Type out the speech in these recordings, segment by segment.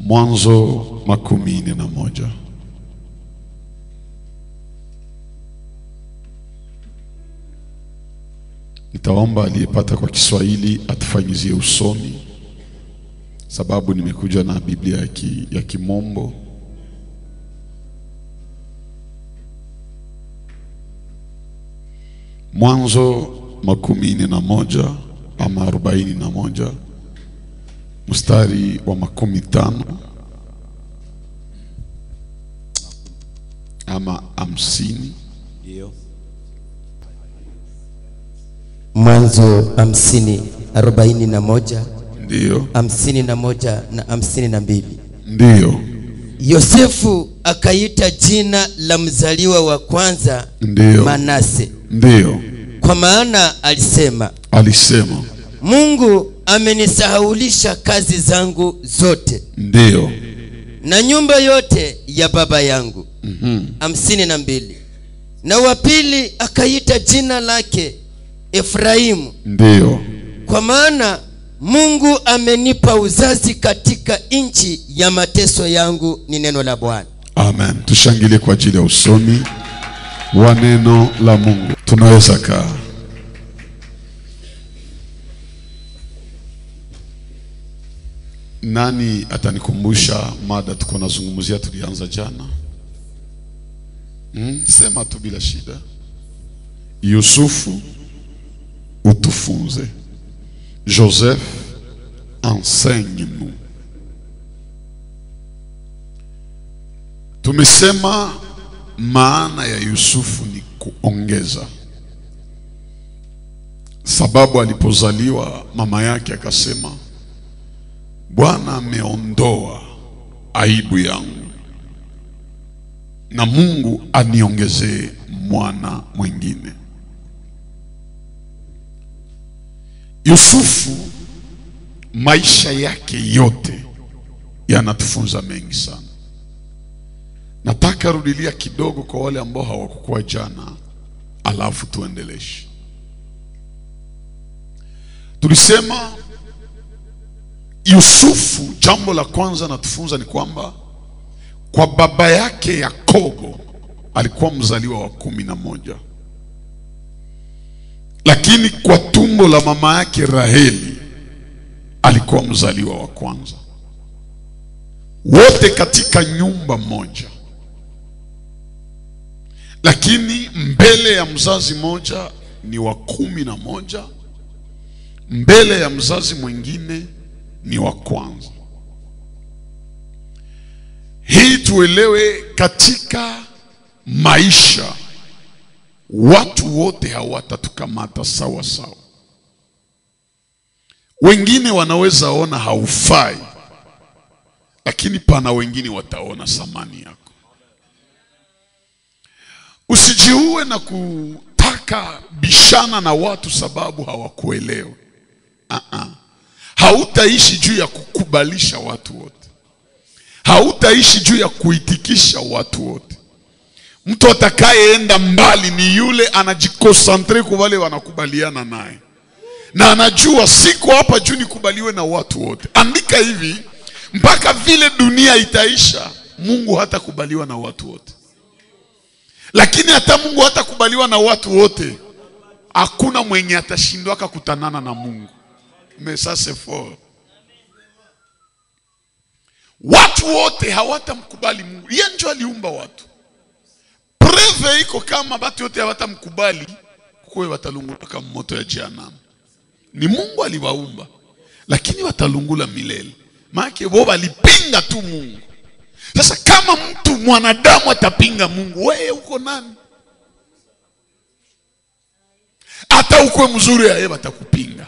Mwanzo 41. Nitaomba aliyepata kwa Kiswahili atufanyizie usomi, sababu nimekuja na Biblia ya Kimombo. Mwanzo 41 ama 41 mstari wa 15 ama 50. Ndio. Mwanzo 50, 41. Ndio. 51 na 52. Ndio. Yosefu akaita jina la mzaliwa wa kwanza Ndio. Manase. Ndio. Kwa maana alisema Mungu amenisahaulisha kazi zangu zote. Ndio. Na nyumba yote ya baba yangu. 52. Na wa pili akaita jina lake Efraimu. Ndio. Kwa maana Mungu amenipa uzazi katika nchi ya mateso yangu, ni neno la Bwana. Amen. Tushangilie kwa ajili ya usomi wa neno la Mungu. Tunaweza kaa. Nani atanikumbusha mada tuko nazungumzia tulianza jana? Sema tu bila shida. Yusufu utufunze. Joseph enseigne-nous. Tumesema maana ya Yusufu ni kuongeza. Sababu alipozaliwa mama yake akasema, Bwana ameondoa aibu yangu na Mungu aniongezee mwana mwingine. Yusufu maisha yake yote yanatufunza mengi sana. Nataka rudilia kidogo kwa wale ambao hawakuwa jana, alafu tuendeleshe. Tulisema Yusufu, jambo la kwanza natufunza ni kwamba kwa baba yake Yakobo alikuwa mzaliwa wa 11, lakini kwa tumbo la mama yake Raheli alikuwa mzaliwa wa kwanza. Wote katika nyumba moja, lakini mbele ya mzazi moja ni wa 11, mbele ya mzazi mwingine ni wa kwanza. Hii tuelewe, katika maisha watu wote hawatatukamata sawa sawa. Wengine wanaweza ona haufai, lakini pana wengine wataona thamani yako. Usijiue na kutaka bishana na watu sababu hawakuelewa. Hautaishi juu ya kukubalisha watu wote. Hautaishi juu ya kuitikisha watu wote. Mtu atakayeenda mbali ni yule anajikosantre kwa wale wanakubaliana naye, na anajua siko hapa juu nikubaliwe na watu wote. Andika hivi, mpaka vile dunia itaisha, Mungu hatakubaliwa na watu wote. Lakini hata Mungu hatakubaliwa na watu wote, hakuna mwenye atashindwa kukutanana na Mungu. Mesase for watu wote hawatamkubali Mungu. Yeye ndio aliumba watu. Preve iko kama watu wote hawatamkubali, kwa watalungula kama moto ya jehanamu. Ni Mungu aliwaumba, lakini watalungula milele. Maana wao walipinga tu Mungu. Sasa kama mtu mwanadamu atapinga Mungu, wewe uko nani? Hata ukwe mzuri ya yeye watakupinga.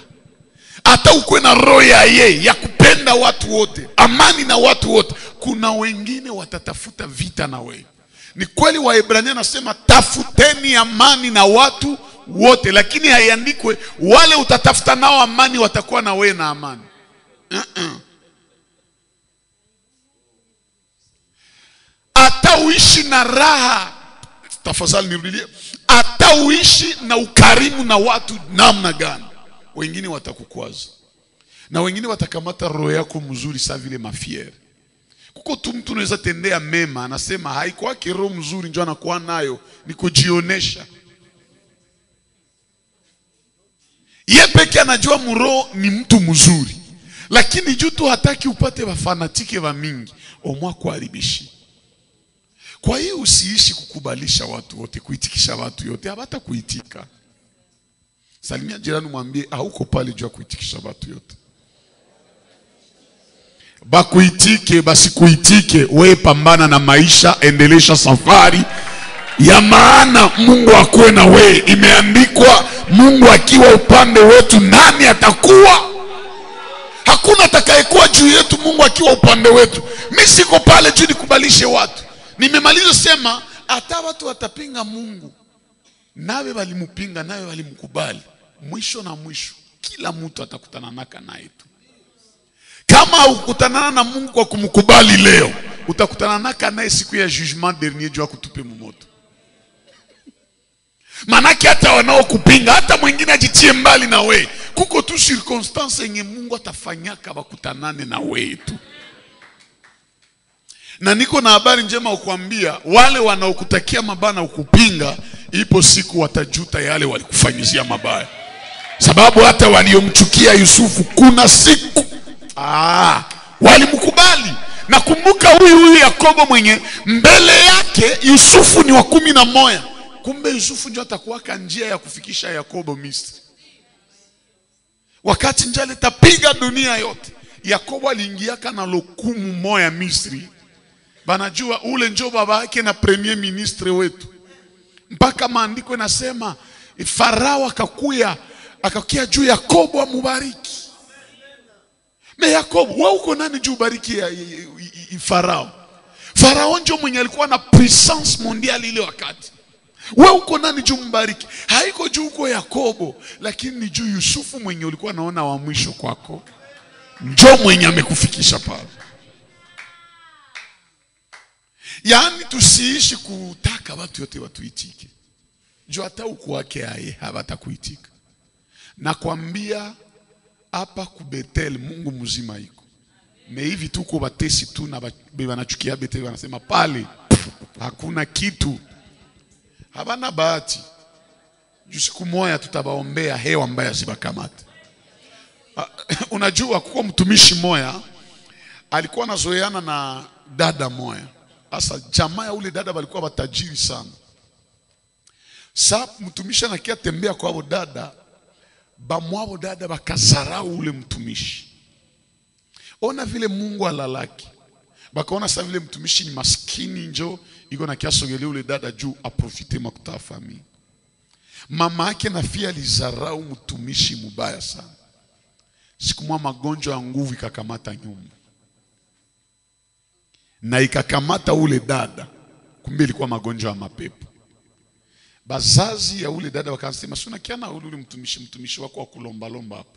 Hata ukwe na roho ya yeye ya kupenda watu wote, amani na watu wote, kuna wengine watatafuta vita na wewe. Ni kweli Waebrania anasema tafuteni amani na watu wote, lakini haiandikwe wale utatafuta nao amani watakuwa na wewe na amani. Hata uishi na raha, tafadhali nirudilie, hata uishi na ukarimu na watu namna gani, wengine watakukwaza, na wengine watakamata roho yako mzuri saa vile mafiere. Kuko tu mtu unaweza tendea mema, anasema haikuwa roho mzuri ndio anakuwa nayo, ni kujionesha. Yeye peke anajua muro ni mtu mzuri, lakini juu tu hataki upate wafanatike wa mingi, omwa kuharibishi. Kwa hiyo usiishi kukubalisha watu wote, kuitikisha watu yote, hata kuitika. Salimia jirani mwambie hauko pale juu kuitikisha watu yote. Bakuitike basi kuitike, wewe pambana na maisha, endelesha safari ya maana. Mungu akuwe na wewe. Imeandikwa Mungu akiwa upande wetu nani atakuwa? Hakuna atakayekuwa juu yetu Mungu akiwa upande wetu. Mimi siko pale juu nikubalishe watu. Nimemaliza sema hata watu watapinga Mungu, nawe walimupinga, nawe walimkubali, mwisho na mwisho kila mtu atakutana naka naye tu. Kama ukutana na Mungu kwa kumkubali leo, utakutana naka naye siku ya jugement dernier juu akutupe moto. Manake hata wanaokupinga, hata mwingine ajitie mbali na we, kuko tu circonstance yenye Mungu atafanyaka wakutanane na we tu. Na niko na habari njema ukwambia, wale wanaokutakia mabaya na ukupinga, ipo siku watajuta yale walikufanyizia mabaya. Sababu hata waliomchukia Yusufu kuna siku walimkubali. Na kumbuka huyu Yakobo mwenye mbele yake Yusufu ni wa 11. Kumbe Yusufu ndio atakuwaka njia ya kufikisha Yakobo Misri. Wakati njale tapiga dunia yote, Yakobo aliingiaka na lokumu moya Misri. Banajua ule njo baba yake na premier ministre wetu. Mpaka maandiko nasema Farao akakia juu Yakobo amubariki. Me Yakobo, wewe uko nani juu bariki ya Farao? Farao njo mwenye alikuwa na puissance mondiale ile wakati. Wewe uko nani juu mbariki? Haiko juu uko Yakobo, lakini ni juu Yusufu mwenye ulikuwa naona wa mwisho kwako. Njo mwenye amekufikisha pale. Yaani tusiishi kutaka watu yote watuitike. Juu hata uko wake aye hawatakuitika. Na kuambia hapa kubetel Mungu mzima iko. Me hivi tuko batesi tu na wanachukia Betel wanasema pale hakuna kitu. Habana bahati. Juu siku moja tutabaombea hewa mbaya zibakamate. Unajua kuko mtumishi moya alikuwa anazoeana na dada moya. Asa jamaa ya ule dada walikuwa watajiri sana. Sa mtumishi anakia tembea kwa abo dada, bamwabo dada bakazarau ule mtumishi. Ona vile Mungu alalaki. Bakaona sa vile mtumishi ni maskini njo iko na kiasogele ule dada juu aprofite makuta famille. Mama yake na fia alizarau mtumishi mubaya sana. Siku moja magonjwa ya nguvu ikakamata nyumba. Na ikakamata ule dada, kumbe ilikuwa magonjwa ya mapepo. Bazazi ya ule dada wakasema, "Suna kiana ule mtumishi wako wa kulomba lomba hapo.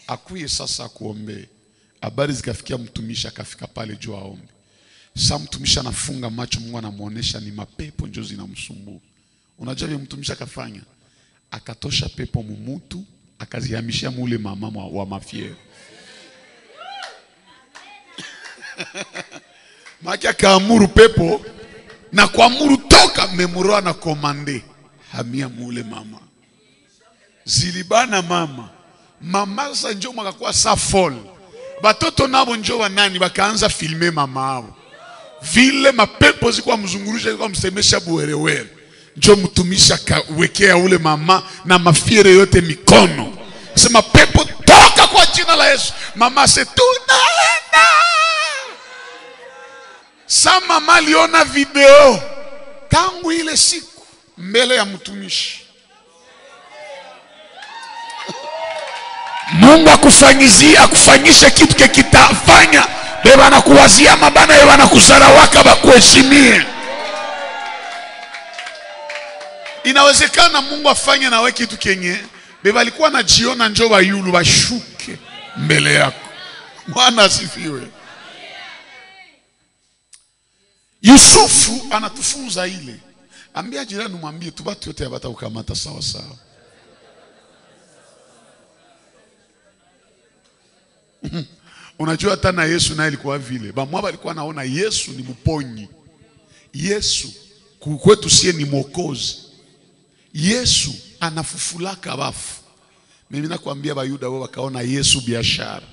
Akuye sasa akuombe." Habari zikafikia mtumishi, akafika pale juu aombe. Sasa mtumishi anafunga macho, Mungu anamuonesha ni mapepo ndio zinamsumbua. Unajua vile mtumishi akafanya? Akatosha pepo mumutu, akazihamishia mule mama wa mafiero. Maki akaamuru pepo na kuamuru toka, memuro na komande hamia mule mama. Zilibana mama. Mama sasa njoo makakuwa sa fall. Batoto nabo njoo wanani bakaanza filme mama hao. Vile mapepo zikuwa mzungurusha, zikuwa msemesha buwerewere. Njoo mtumisha kawekea ule mama na mafiere yote mikono. Sema pepo toka kwa jina la Yesu. Mama se tunaenda. Sa mama aliona video tangu ile siku mbele ya mtumishi. Mungu akufanyishe kitu kikitafanya beba na kuwazia mabana beba na kusarawaka bakuheshimie. Inawezekana Mungu afanye na wewe kitu kenye beba alikuwa anajiona njoo bayulu bashuke mbele yako. Bwana asifiwe. Yusufu anatufunza ile. Ambia jirani mwambie tu watu yote hawata ukamata sawa sawa. Unajua hata na Yesu naye alikuwa vile. Bamwaba alikuwa anaona Yesu ni mponyi. Yesu kwetu sie ni mwokozi. Yesu anafufulaka wafu. Mimi nakwambia Bayuda wao wakaona Yesu biashara.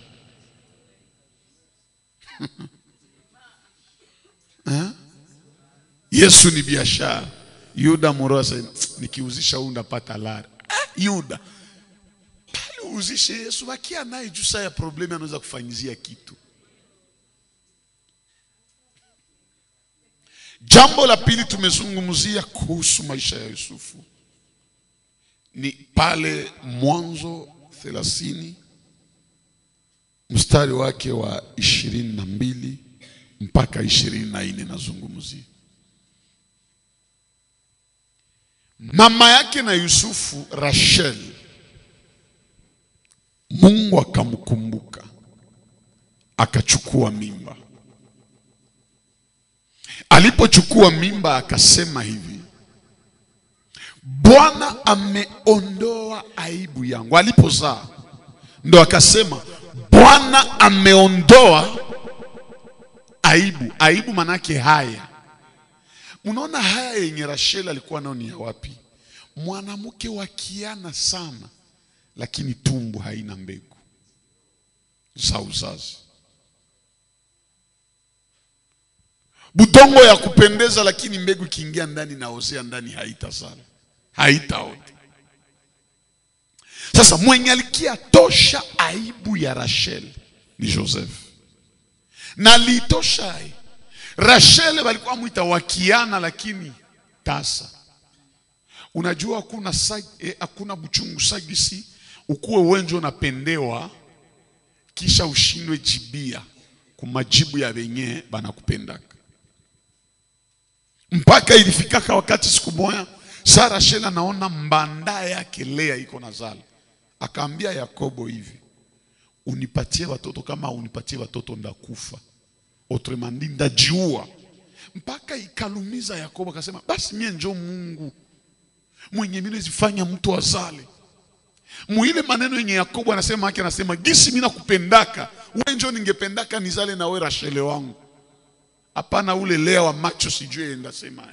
Yesu ni biashara. Yuda Morosa nikiuzisha huu ndapata lari. Yuda pale uzishe Yesu wakia naye juu saa ya problemi anaweza kufanyizia kitu. Jambo la pili tumezungumzia kuhusu maisha ya Yusufu ni pale Mwanzo 30 mstari wake wa 22 mpaka 24 nazungumzia. Mama yake na Yusufu, Rachel, Mungu akamkumbuka akachukua mimba. Alipochukua mimba akasema hivi, Bwana ameondoa aibu yangu. Alipozaa ndo akasema Bwana ameondoa aibu. Aibu manake haya. Unaona haya yenye Rachel alikuwa nao ni ya wapi? Mwanamke wa kiana sana, lakini tumbo haina mbegu za uzazi. Budongo ya kupendeza, lakini mbegu kiingia ndani na ozea ndani haitazaa, haitaota. Sasa mwenye alikia tosha aibu ya Rachel ni Joseph. Na litosha Rachel walikuwa muita wakiana lakini tasa. Unajua hakuna buchungu sagisi ukuwe wenjo napendewa kisha ushindwe jibia kumajibu ya wenye banakupendaka. Mpaka ilifikaka wakati siku moja Sara Rachel anaona mbanda yake Lea iko na zala. Akaambia Yakobo hivi, unipatie watoto, kama unipatie watoto ndakufa. Autrement dit ndajiua. Mpaka ikalumiza Yakobo akasema basi mie njo Mungu mwenye mimi zifanya mtu azale. Muile maneno yenye Yakobo anasema yake, anasema gisi mimi nakupendaka, wewe njo ningependaka nizale na wewe Rachel wangu. Hapana ule Lea wa macho sijue enda sema.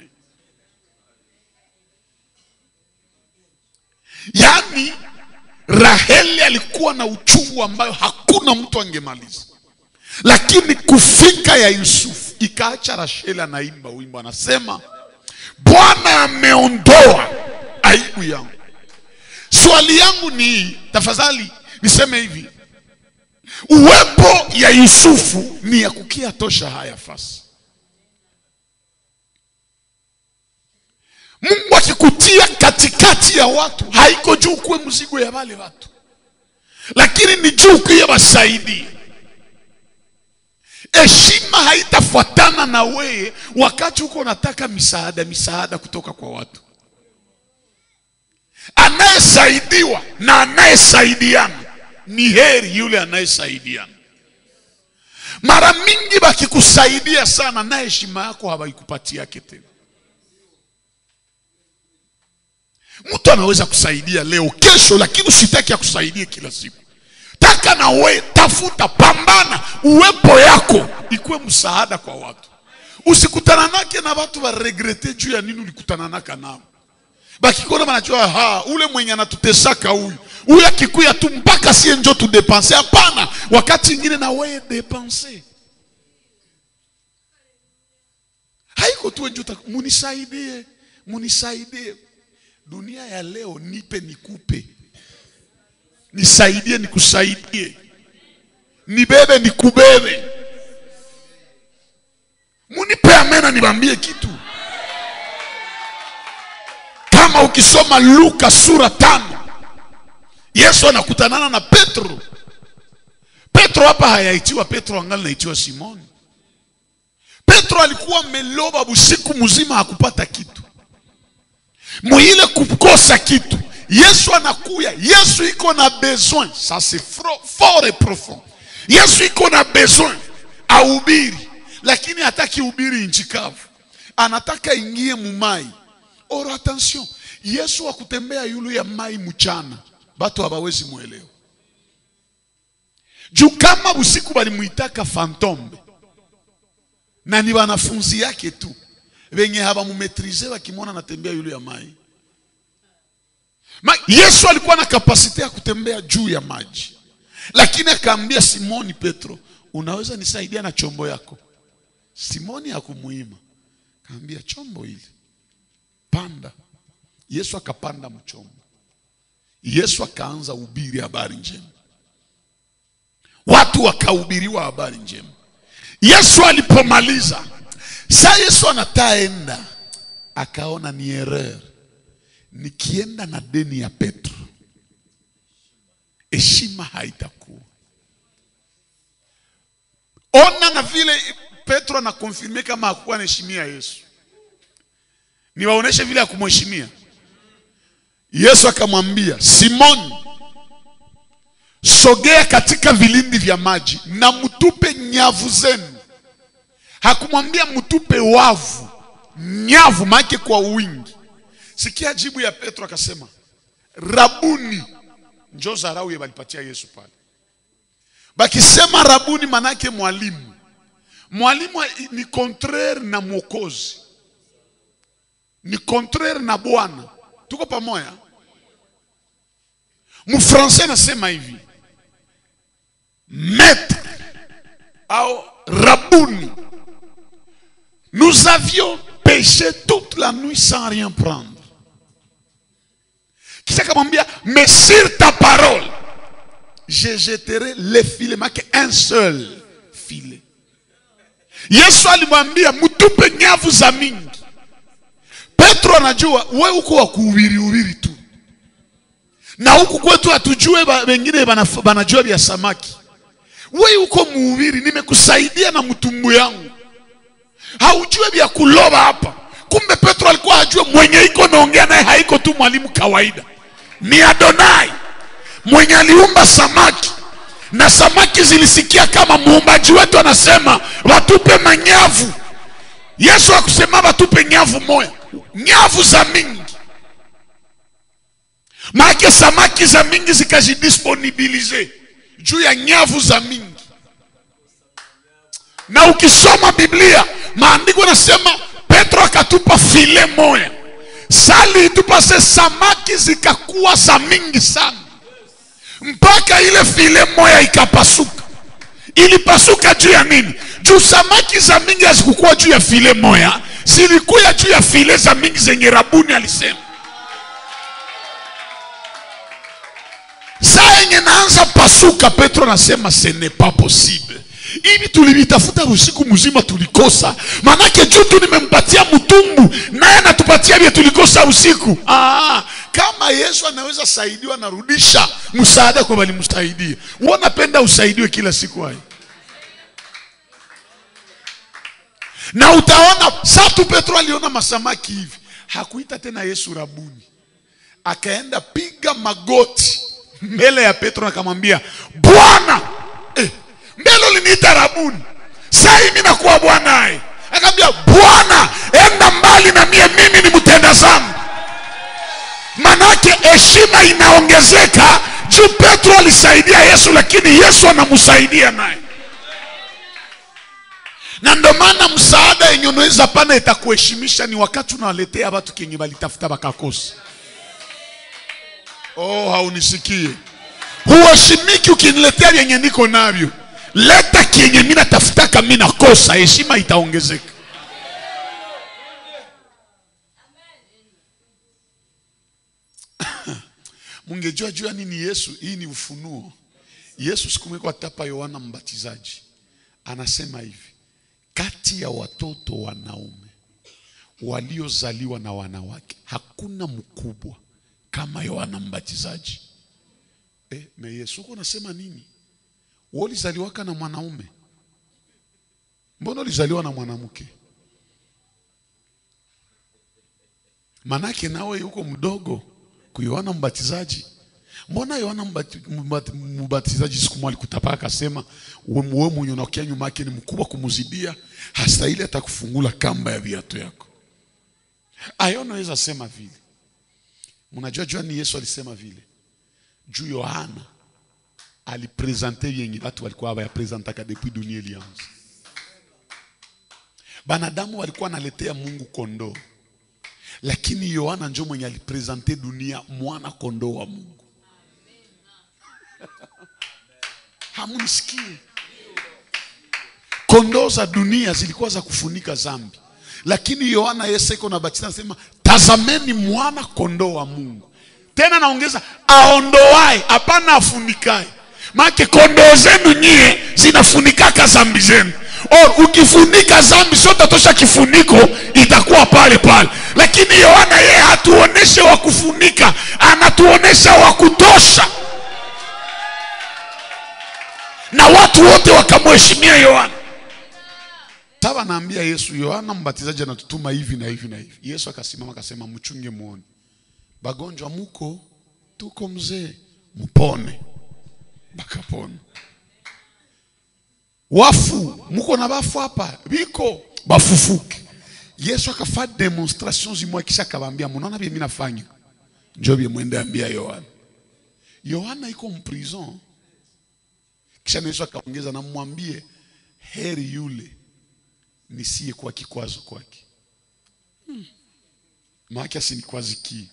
Yani Raheli alikuwa na uchungu ambayo hakuna mtu angemaliza. Lakini kufika ya Yusufu ikaacha Rachel anaimba wimbo anasema Bwana ameondoa aibu yangu. Swali yangu ni tafadhali niseme hivi, uwepo ya Yusufu ni ya kukia tosha haya fasi. Mungu akikutia katikati ya watu haiko juu kuwe mzigo ya wale watu, lakini ni juu kuya wasaidi. Heshima haitafuatana na wewe wakati uko unataka misaada kutoka kwa watu. Anayesaidiwa na anayesaidiana ni heri yule anayesaidiana. Mara mingi bakikusaidia sana na heshima yako hawaikupatia tena. Mtu anaweza kusaidia leo kesho, lakini usitaki akusaidie kila siku. Taka na we, tafuta, pambana, uwepo yako ikuwe msaada kwa watu. Usikutana nake na watu wa regrete juu ya nini ulikutana naka nao. Bakikona wanajua ule mwenye anatutesaka huyu akikuya tu mpaka sie njo tu depanse. Hapana, wakati ingine na wewe depanse. Haiko tu njo munisaidie. Dunia ya leo nipe nikupe. Nisaidie nikusaidie. Nibebe nikubebe. Munipe amena nibambie kitu. Kama ukisoma Luka sura 5, Yesu anakutanana na Petro. Petro hapa hayaitiwa Petro, angali naitiwa Simoni. Petro alikuwa meloba busiku mzima hakupata kitu. Muile kukosa kitu, Yesu anakuya. Yesu iko na besoin, ça c'est fort et profond. Yesu iko na besoin ahubiri, lakini hataki hubiri nchi kavu. Anataka ingie mumai. Ora attention, Yesu akutembea yulu ya mai mchana, batu hawawezi muelewa. Juu kama usiku walimuitaka fantombe na ni wanafunzi yake tu wenye hawamumetrize wakimwona anatembea yule ya mai. Yesu alikuwa na kapasiti ya kutembea juu ya maji, lakini akaambia Simoni Petro, unaweza nisaidia na chombo yako? Simoni hakumuima, akaambia chombo hili panda. Yesu akapanda mchombo. Yesu akaanza ubiri habari njema, watu wakahubiriwa habari njema. Yesu alipomaliza, saa Yesu anataenda, akaona ni error, nikienda na deni ya Petro heshima haitakuwa. Ona na vile Petro anakonfirme kama hakuwa anaheshimia Yesu, niwaoneshe vile hakumheshimia. Yesu akamwambia, Simoni, sogea katika vilindi vya maji na mtupe nyavu zenu. Hakumwambia mtupe wavu, nyavu make kwa wingi. Sikia jibu ya Petro, akasema Rabuni. Njoo zarau ye balipatia Yesu pale. Bakisema Rabuni manake mwalimu. Mwalimu ni contraire na mwokozi, ni contraire na Bwana. Tuko pamoja? Mfrancais nasema hivi, maître au Rabuni. Nous avions péché toute la nuit sans rien prendre. Kisha kamwambia, mais sur ta parole je jetterai les filets, make un seul filet. Yesu alimwambia mtupe nyavu za mingi. Petro anajua wewe uko wa kuhubiri tu, na huku kwetu hatujue wengine banajua vya samaki. Wewe uko muhubiri, nimekusaidia na mtumbu yangu, haujue vya kuloba hapa. Kumbe Petro alikuwa ajue mwenye iko naongea naye haiko tu mwalimu kawaida, ni Adonai mwenye aliumba samaki, na samaki zilisikia kama muumbaji wetu anasema watupe manyavu. Yesu akusema watupe nyavu moja, nyavu za mingi. Maana samaki za mingi zikajidisponibilize juu ya nyavu za mingi. Na ukisoma Biblia, maandiko nasema Petro akatupa file moja, sali itupase samaki zikakuwa za mingi sana, mpaka ile file moja ikapasuka. Ilipasuka juu ya nini? Juu samaki za mingi hazikuwa juu ya file moja, zilikuwa juu ya file za mingi zenye Rabuni alisema. Saa yenye naanza pasuka, Petro nasema ce n'est pas possible. Hivi tulivitafuta usiku mzima tulikosa. Manake juu tu nimempatia mtumbu, naye anatupatia vile tulikosa usiku. Kama Yesu anaweza saidiwa, narudisha msaada kwa wali msaidia. Wanapenda usaidiwe kila siku hai. Na utaona sasa Petro aliona masamaki hivi, hakuita tena Yesu Rabuni. Akaenda piga magoti mbele ya Petro akamwambia, Bwana, mbele uliniita Rabuni, sasa mimi nakuwa Bwana. Akamwambia, Bwana, enda mbali na mimi ni mtenda dhambi. Manake heshima inaongezeka juu Petro alisaidia Yesu, lakini Yesu anamsaidia naye. Na ndio maana msaada yenye unaweza pana itakuheshimisha ni wakati unawaletea watu kenye walitafuta bakakosa. Haunisikie. Huheshimiki ukiniletea yenye niko navyo. Leta kenye mimi natafuta kama mimi nakosa, heshima itaongezeka. Mungejua jua nini Yesu, hii ni ufunuo. Yesu siku moja atapa Yohana Mbatizaji, anasema hivi, kati ya watoto wanaume waliozaliwa na wanawake hakuna mkubwa kama Yohana Mbatizaji. Na Yesu uko unasema nini? Wewe ulizaliwa na mwanaume, mbona ulizaliwa na mwanamke? Manake nawe yuko mdogo kwa Yohana Mbatizaji. Mbona Yohana Mbatizaji siku moja alikutapaka akasema wewe mwenye unakia nyuma yake ni mkubwa kumzidia, hastahili atakufungula kamba ya viatu yako. Ayonaweza sema vile. Mnajua ni Yesu alisema vile juu Yohana alipresente yenye watu walikuwa hawayapresentaka depuis dunia ilianza. Banadamu walikuwa naletea Mungu kondoo, lakini Yohana ndio mwenye alipresente dunia mwana kondoo wa Mungu. Hamunisikie? Kondoo za dunia zilikuwa za kufunika zambi, lakini Yohana Yesu iko na batiza anasema tazameni mwana kondoo wa Mungu. Tena naongeza aondoae, hapana afunikae. Maana kondoo zenu nyie zinafunikaka zambi zenu. Ukifunika zambi sote tosha kifuniko itakuwa pale pale. Lakini Yohana yeye hatuoneshe wa kufunika, anatuonesha wa kutosha. Na watu wote wakamheshimia Yohana. Taba naambia Yesu, Yohana Mbatizaji anatutuma hivi na hivi na hivi. Yesu akasimama akasema mchunge muone. Bagonjwa muko, tuko mzee, mpone. Bakapona. Wafu, muko na bafu hapa, biko, bafufuke. Yesu akafa demonstrations zimwa kisha akabambia, mnaona bie mimi nafanya. Njoo bie mwende ambia Yohana. Yohana iko mprison. Kisha Yesu akaongeza na mwambie heri yule nisiye kwa kikwazo kwake. Maana si ni kwaziki.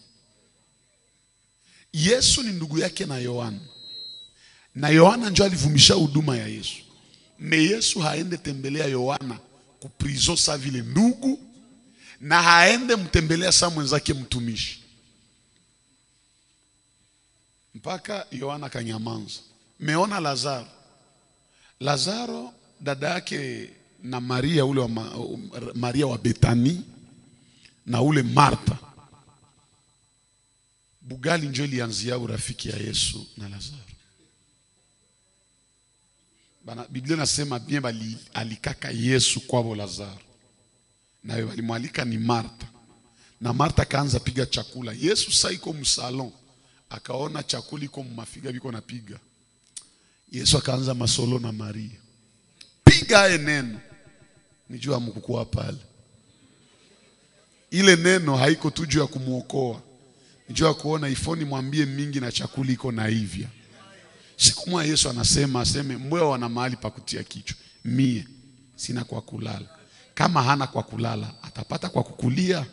Yesu ni ndugu yake na Yohana. Na Yohana ndio alivumisha huduma ya Yesu. Me Yesu haende tembelea Yohana ku prison sa vile ndugu, na haende mtembelea sa mwenzake mtumishi. Mpaka Yohana kanyamanza. Meona Lazaro. Lazaro dada yake na Maria ule wa Maria wa Betani na ule Martha. Bugali njo ilianzia urafiki ya Yesu na Lazaro. Biblia nasema bien bali alikaka Yesu kwabo Lazaro. Na walimwalika ni Martha. Na Martha kaanza piga chakula. Yesu sasa iko msalon. Akaona chakula iko mafiga biko napiga. Yesu akaanza masolo na Maria. Piga neno. Nijua mkukua pale. Ile neno haiko tu juu ya kumuokoa. Nijua kuona ifoni mwambie mingi na chakula iko na hivya. Siku moja Yesu aseme mbweha wana mahali pa kutia kichwa. Mie sina kwa kulala. Kama hana kwa kulala, atapata kwa kukulia.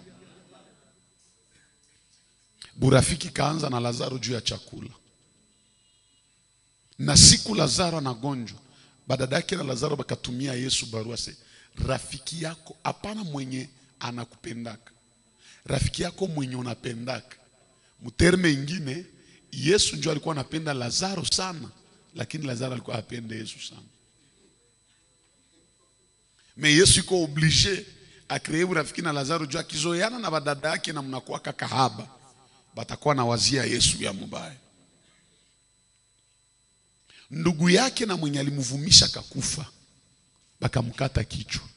Burafiki kaanza na Lazaro juu ya chakula. Na siku Lazaro anagonjwa, badadake na Lazaro bakatumia Yesu barua se, rafiki yako hapana mwenye anakupendaka, rafiki yako mwenye unapendaka. Mterme ingine, Yesu ndio alikuwa anapenda Lazaro sana, lakini Lazaro alikuwa apende Yesu sana. Me Yesu iko obligé a créer rafiki na Lazaro juu akizoeana na badada yake na mnakuwa kahaba, batakuwa na wazia Yesu ya mubaya. Ndugu yake na mwenye alimvumisha kakufa, bakamkata kichwa.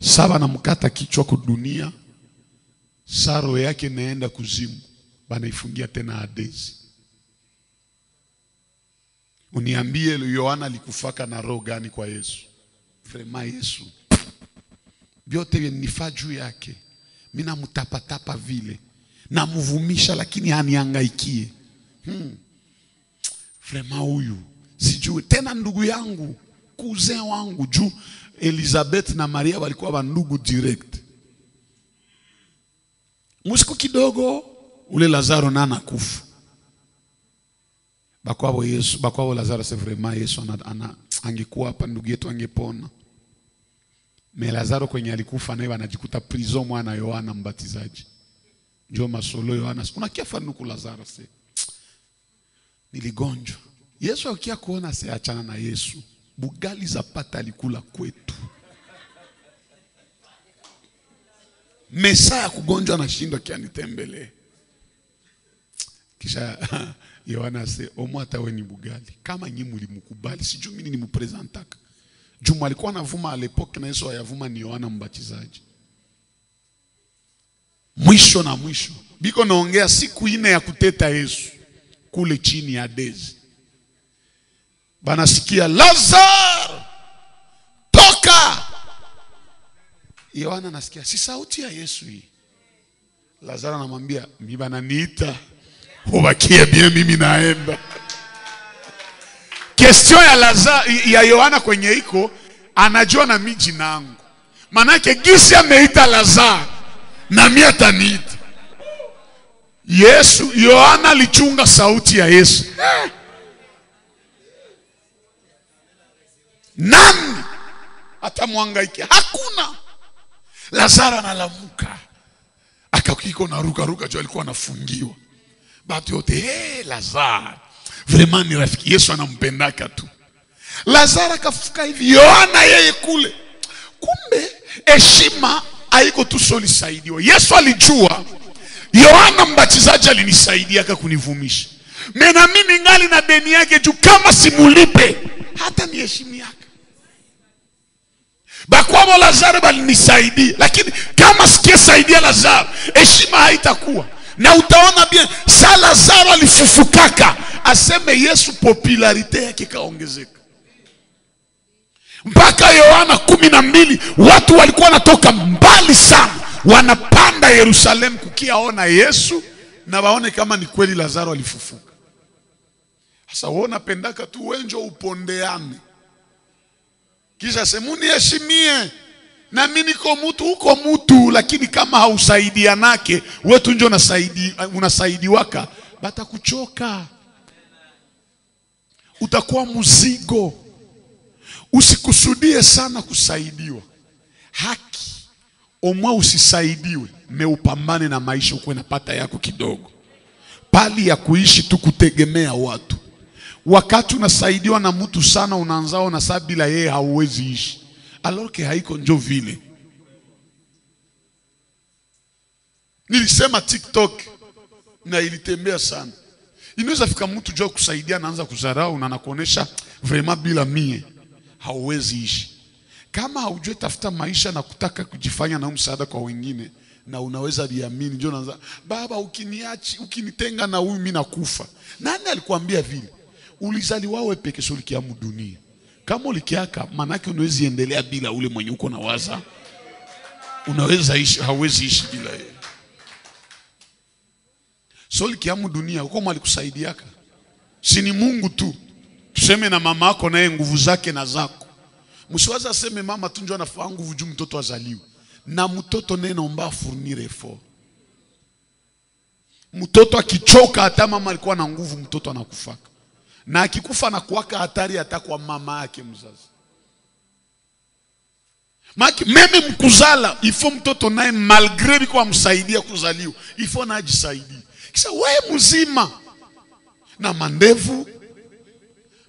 Saba na mkata kichwa kwa dunia, saro yake naenda kuzimu, banaifungia tena Hadesi. Uniambie Yohana alikufaka na roho gani kwa Yesu? Vrema Yesu biote nifaa juu yake, mina mutapatapa vile, na mvumisha lakini haniangaikie. Vrema huyu sijui tena ndugu yangu, cousin wangu, juu Elizabeth na Maria walikuwa bandugu direct. Musiku kidogo ule Lazaro na anakufa. Bakwabo Yesu, bakwabo Lazaro c'est vraiment Yesu angekuwa hapa ndugu yetu angepona. Me Lazaro kwenye alikufa naye anajikuta prison mwana Yohana Mbatizaji. Njoo masolo Yohana. Unakia fanuku Lazaro se. Niligonjwa. Yesu akia kuona se achana na Yesu. Bugali za pata alikula kwetu. Mesaya kugonjwa na shindo kia nitembele. Kisha Yohana se omu atawe ni bugali. Kama nyi mulimukubali, sijui mimi nimupresentaka. Juma alikuwa anavuma alepoke na Yesu ayavuma ni Yohana Mbatizaji. Mwisho na mwisho. Biko naongea siku ine ya kuteta Yesu. Kule chini ya Hadesi. Banasikia Lazaro toka. Yohana anasikia si sauti ya Yesu hii. Lazaro anamwambia mimi bananiita, ubakie bien mimi naenda. question ya Lazaro ya Yohana kwenye iko anajua na mimi jina langu. Manake gisi ameita Lazaro na mimi ataniita. Yesu, Yohana alichunga sauti ya Yesu. Nani atamwangaikia? Hakuna. Lazaro analamuka. Akakiko na ruka jo alikuwa anafungiwa. Batu yote, Lazaro. Vraiment ni rafiki. Yesu anampendaka tu. Lazaro akafuka hivi. Yohana yeye kule. Kumbe heshima haiko tu solisaidiwa. Yesu alijua Yohana mbatizaji alinisaidia kunivumisha. Mena mimi ngali na deni yake juu kama simulipe hata ni heshima yake. Bakwamo Lazaro balinisaidia, lakini kama sikisaidia Lazaro heshima haitakuwa. Na utaona bien sa Lazaro alifufukaka aseme Yesu popularite yake kaongezeka. Mpaka Yohana 12 watu walikuwa wanatoka mbali sana wanapanda Yerusalemu kukiaona Yesu na waone kama ni kweli Lazaro alifufuka. Sasa wewe unapendaka tu wenjo upondeane. Kisha semuni heshimie. Na mimi niko mtu uko mtu, lakini kama hausaidianake wewe ndio unasaidiwaka batakuchoka. Utakuwa mzigo. Usikusudie sana kusaidiwa. Haki omwa usisaidiwe, meupambane na maisha ukwe napata yako kidogo. Pali ya kuishi tu kutegemea watu. Wakati unasaidiwa na mtu sana unaanzao na sababu bila yeye hauwezi ishi. Alors que haiko njo vile. Nilisema TikTok na ilitembea sana. Inaweza fika mtu jo kusaidia anaanza kuzarau na anakuonesha vraiment bila mie hauwezi ishi. Kama haujue tafuta maisha na kutaka kujifanya na msaada kwa wengine na unaweza liamini ndio unaanza baba ukinitenga na huyu mimi nakufa. Nani alikwambia vile? Ulizaliwa wewe peke sio likiamu dunia. Kama ulikiaka manake unaweza endelea bila ule mwenye uko na waza. Unaweza ishi, hauwezi ishi bila yeye. Sio likiamu dunia uko mali kusaidiaka. Si ni Mungu tu. Tuseme na mama yako naye nguvu zake na zako. Msiwaza aseme mama tu ndio anafaa nguvu juu mtoto azaliwe. Na mtoto neno omba fournir effort. Mtoto akichoka hata mama alikuwa na nguvu mtoto anakufaka. Na akikufa na kuwaka hatari hata kwa mama yake mzazi. Meme mkuzala ifo mtoto naye malgré kwa msaidia kuzaliwa ifo na ajisaidie. Kisha wewe mzima na mandevu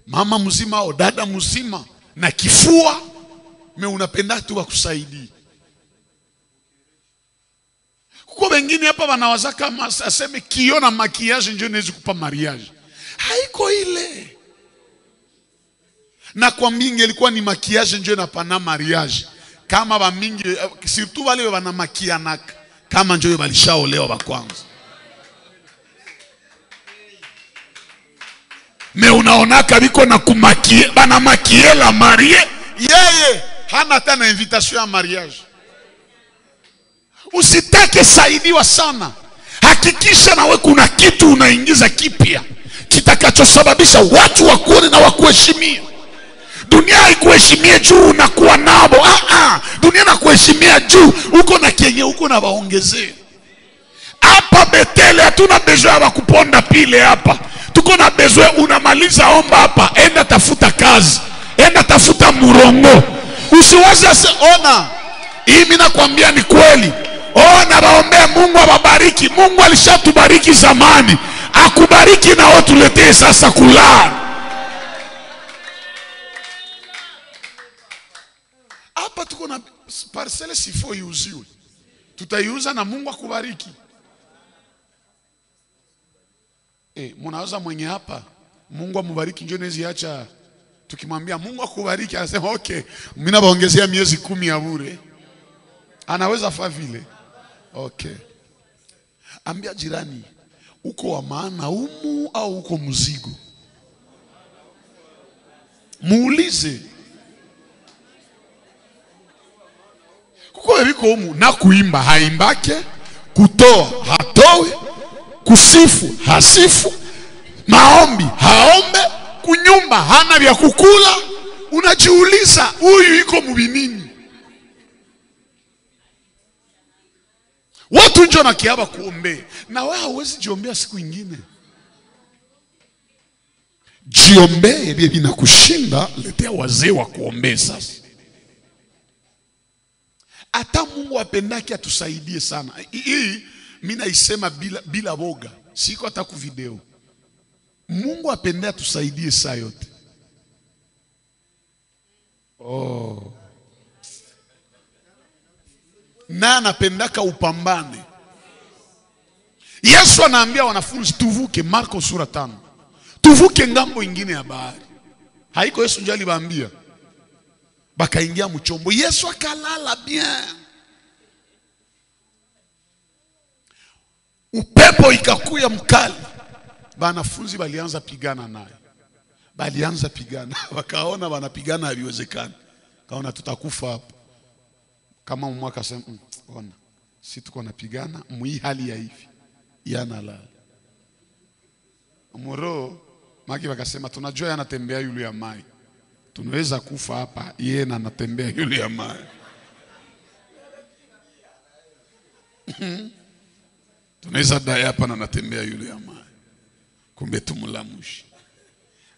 mama mzima au dada mzima na kifua me unapenda tu wakusaidie. Kuko wengine hapa wanawaza kama aseme kio na makiage ndio inaweza kupa mariage. Haiko ile. Na kwa mingi ilikuwa ni makiage ndio inapana mariage. Kama ba mingi surtout wale wana makianaka kama ndio walishaolewa wa kwanza. Me unaonaka biko na kumakie bana makie la marie yeye hana tena invitation ya mariage. Usitake saidiwa sana. Hakikisha nawe kuna kitu unaingiza kipya kitakachosababisha watu wakuone na wakuheshimie. Dunia haikuheshimie juu unakuwa nabo. Dunia inakuheshimia juu uko na kenye uko na waongezee. Hapa Betele hatuna besoin ya kuponda pile hapa. Tuko na besoin unamaliza omba hapa, enda tafuta kazi, enda tafuta murongo. Usiwaze ona. Hii mimi nakwambia ni kweli. Ona baombea Mungu awabariki. Mungu alishatubariki zamani. Akubariki na wewe tuletee sasa kula. Hapa tuko na parcelle sifo iuziwe. Tutaiuza na Mungu akubariki. Mnaweza mwenye hapa Mungu amubariki njoo nezi acha tukimwambia Mungu akubariki anasema okay mimi nabaongezea miezi 10 ya bure. Anaweza fa vile. Okay. Ambia jirani uko wa maana humu au uko mzigo? Muulize. Kuko biko humu na kuimba haimbake, kutoa hatoe, kusifu hasifu, maombi haombe, kunyumba hana vya kukula, unajiuliza huyu yuko mubinini. Watu njo na kiaba kuombe, na wewe hauwezi jiombea siku ingine. Jiombee bia vinakushinda, letea wazee wa kuombea sasa. Hata Mungu apendaki atusaidie sana. Hii mimi naisema bila boga. Siko hata ku video. Mungu apende atusaidie saa yote. Oh. Na anapendaka upambane. Yesu anaambia wanafunzi tuvuke, Marko sura 5. Tuvuke ngambo ingine ya bahari. Haiko Yesu njali baambia. Bakaingia mchombo. Yesu akalala bien. Upepo ikakuya mkali. Banafunzi balianza pigana naye. Balianza pigana. Wakaona wanapigana haviwezekani. Kaona tutakufa hapo. Kama mwaka sema ona. Si tuko napigana mwi hali ya hivi. Yana la. Moro maki wakasema tunajua yanatembea yule ya mai. Tunaweza kufa hapa, yeye na anatembea yule ya mai. Tunaweza dai hapa na anatembea yule ya mai. Kumbe tumulamushi.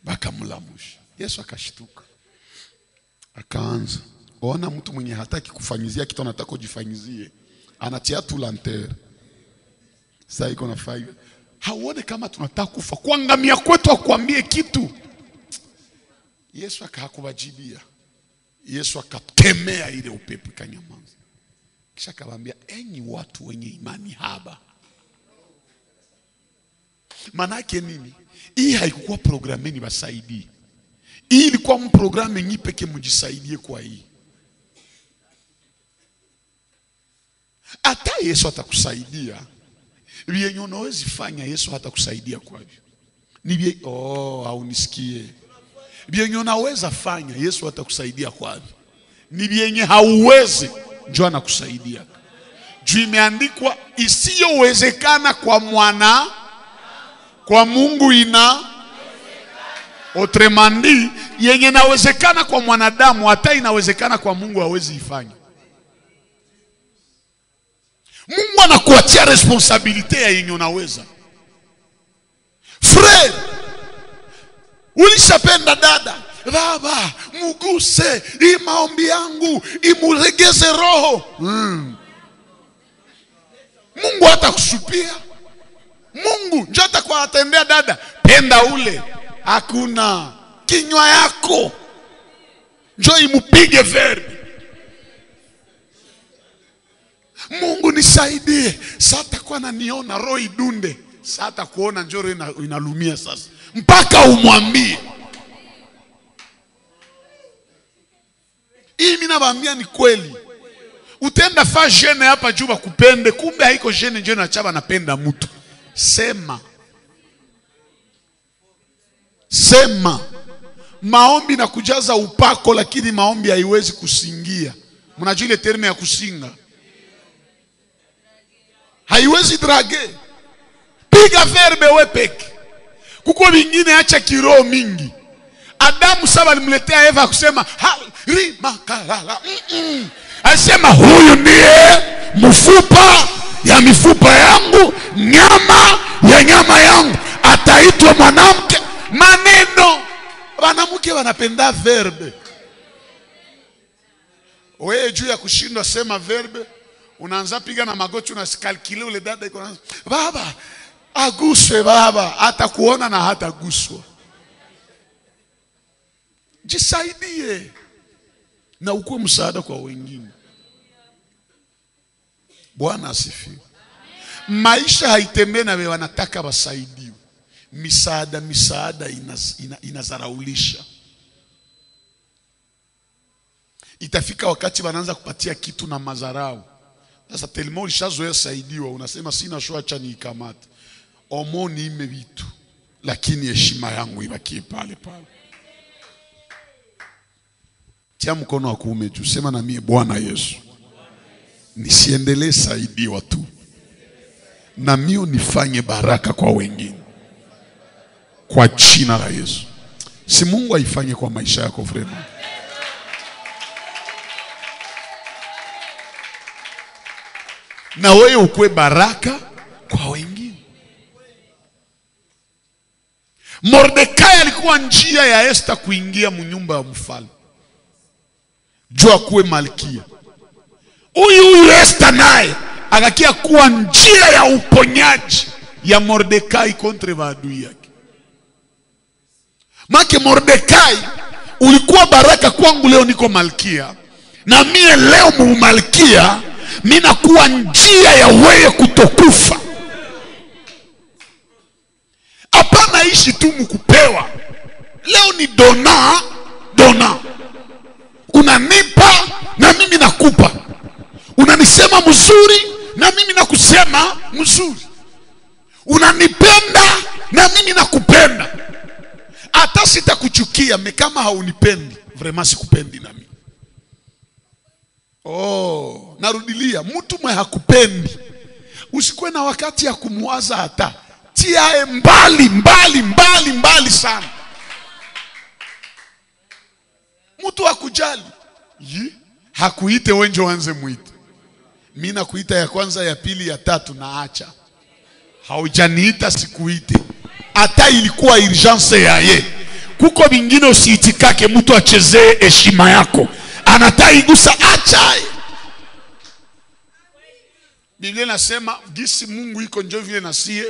Bakamulamushi. Yesu akashtuka. Akaanza. Ona mtu mwenye hataki kufanyizia kitu anataka kujifanyizie. Anatia tu lantere. Sasa iko na faida. Hauone kama tunataka kufa. Kuangamia kwetu akwambie kitu. Yesu akakubajibia. Yesu akakemea ile upepo ikanyamaza. Kisha akamwambia enyi watu wenye imani haba. Manake nini? Hii haikuwa programeni basaidie. Hii ilikuwa mprogramu yenye peke mujisaidie kwa hii. Hata Yesu atakusaidia. Vyenye unawezi fanya Yesu hatakusaidia kwa hivyo. Ni vye haunisikie. Vyenye unaweza fanya Yesu hatakusaidia kwa hivyo. Ni vyenye hauwezi njoo anakusaidia. Juu imeandikwa isiyowezekana kwa mwana, kwa Mungu ina otremandi, yenye inawezekana kwa mwanadamu hata inawezekana kwa Mungu hawezi ifanya. Mungu anakuachia responsabilite ya yenye unaweza. Frère, ulishapenda dada, baba, muguse, hii maombi yangu, imuregeze roho. Mungu hatakusupia. Mungu njoo atakuwa atendea dada, penda ule. Hakuna. Kinywa yako njoo imupige verbi. Mungu nisaidie. Sasa kwa naniona roho idunde. Sasa kuona njoo roho inalumia sasa. Mpaka umwambie. Hii mimi nawaambia ni kweli. Utenda fa jene hapa juu bakupende, kumbe haiko jene njoo na chaba napenda mtu. Sema. Sema. Maombi na kujaza upako, lakini maombi haiwezi kusingia. Mnajua ile terme ya kusinga? Haiwezi drage. Piga verbe we peke. Kuko vingine acha kiroho mingi. Adamu saba alimletea Eva kusema rima kalala. Alisema huyu ndiye mfupa ya mifupa yangu, nyama ya nyama yangu, ataitwa mwanamke. Maneno. Wanamke wanapenda verbe. Wewe juu ya kushindwa sema verbe, unaanza piga na magoti, unasikalkile ule dada iko na baba aguswe, baba hata kuona na hata guswa. Jisaidie na ukuwe msaada kwa wengine. Bwana asifiwe. Maisha haitembei na wanataka wasaidiwe. Misaada inazaraulisha. Itafika wakati wanaanza kupatia kitu na mazarau. Sasa telemo ulishazoea saidiwa, unasema sina shoa, acha niikamate. Omoni ime vitu, lakini heshima yangu ibaki pale pale. Tia mkono wa kuume juu, sema na mie, Bwana Yesu, nisiendelee saidiwa tu, na mimi nifanye baraka kwa wengine. Kwa jina la Yesu. Si Mungu aifanye kwa maisha yako vrema. Na wewe ukue baraka kwa wengine. Mordekai alikuwa njia ya Esther kuingia mnyumba ya mfalme. Jua kuwe malkia. Huyu Esther naye akakia kuwa njia ya uponyaji ya Mordekai kontre maadui yake. Make Mordekai ulikuwa baraka kwangu, leo niko malkia. Na mie leo muumalkia, mina kuwa njia ya wewe kutokufa. Hapana ishi tu mkupewa. Leo ni dona. Unanipa na mimi nakupa. Unanisema mzuri na mimi nakusema mzuri. Unanipenda na mimi nakupenda. Hata sitakuchukia kama haunipendi. Vraiment sikupendi na mimi. Narudilia, mtu mwe hakupendi, usikuwe na wakati ya kumwaza hata. Tiae mbali sana. Mtu hakujali. Hakuite wenje wanze muite. Mimi nakuita ya kwanza, ya pili, ya tatu na acha. Haujaniita sikuite. Hata ilikuwa urgence ya ye. Kuko vingine usiitikake mtu achezee heshima yako. Anataigusa acha. Biblia inasema gisi Mungu iko ndio vile nasie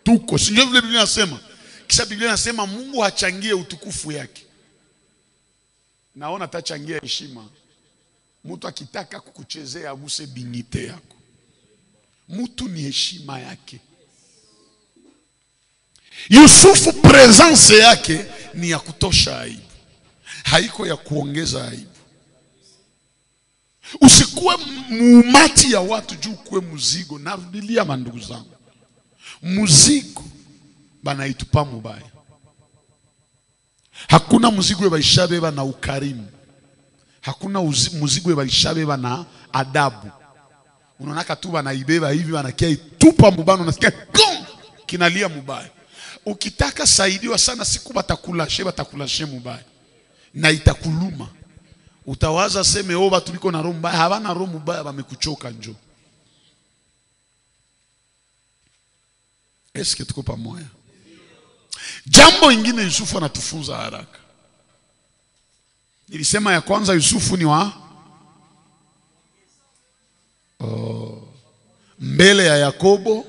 tuko. Si ndio vile Biblia inasema? Kisha Biblia inasema Mungu hachangie utukufu yake. Naona atachangia heshima. Mtu akitaka kukuchezea aguse dignite yako. Mtu ni heshima yake. Yusufu presence yake ni ya kutosha aibu. Haiko ya kuongeza aibu. Usikuwe muumati ya watu juu kuwe muzigo. Narudilia mandugu zangu. Muzigo banaitupa mubaya. Hakuna muzigo ya baishabeba na ukarimu. Hakuna muzigo ya baishabeba na adabu. Unaonaka tu banaibeba hivi banakia itupa mubano, unasikia kinalia mubaya. Ukitaka saidiwa sana siku batakulashe mubaya. Na itakuluma. Utawaza seme watu liko na roho mbaya. Hawana roho mbaya, wamekuchoka njo. Eske tuko pamoja? Jambo ingine Yusufu anatufunza haraka. Nilisema ya kwanza Yusufu ni wa mbele ya Yakobo,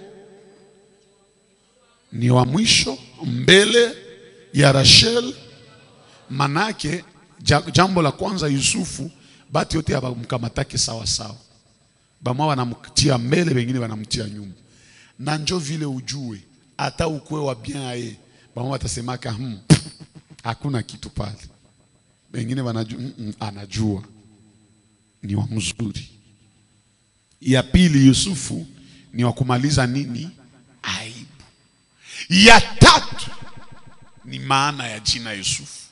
ni wa mwisho mbele ya Rachel. Manake jambo la kwanza Yusufu bati yote abamkamatake sawa sawa. Bamwa wanamtia mbele, wengine wanamtia nyuma. Na njo vile ujue hata ukwe wa bien aye, bamwa watasemaka hakuna kitu pale. Wengine wanajua anajua ni wa mzuri. Ya pili Yusufu ni wa kumaliza nini? Aibu. Ya tatu ni maana ya jina Yusufu.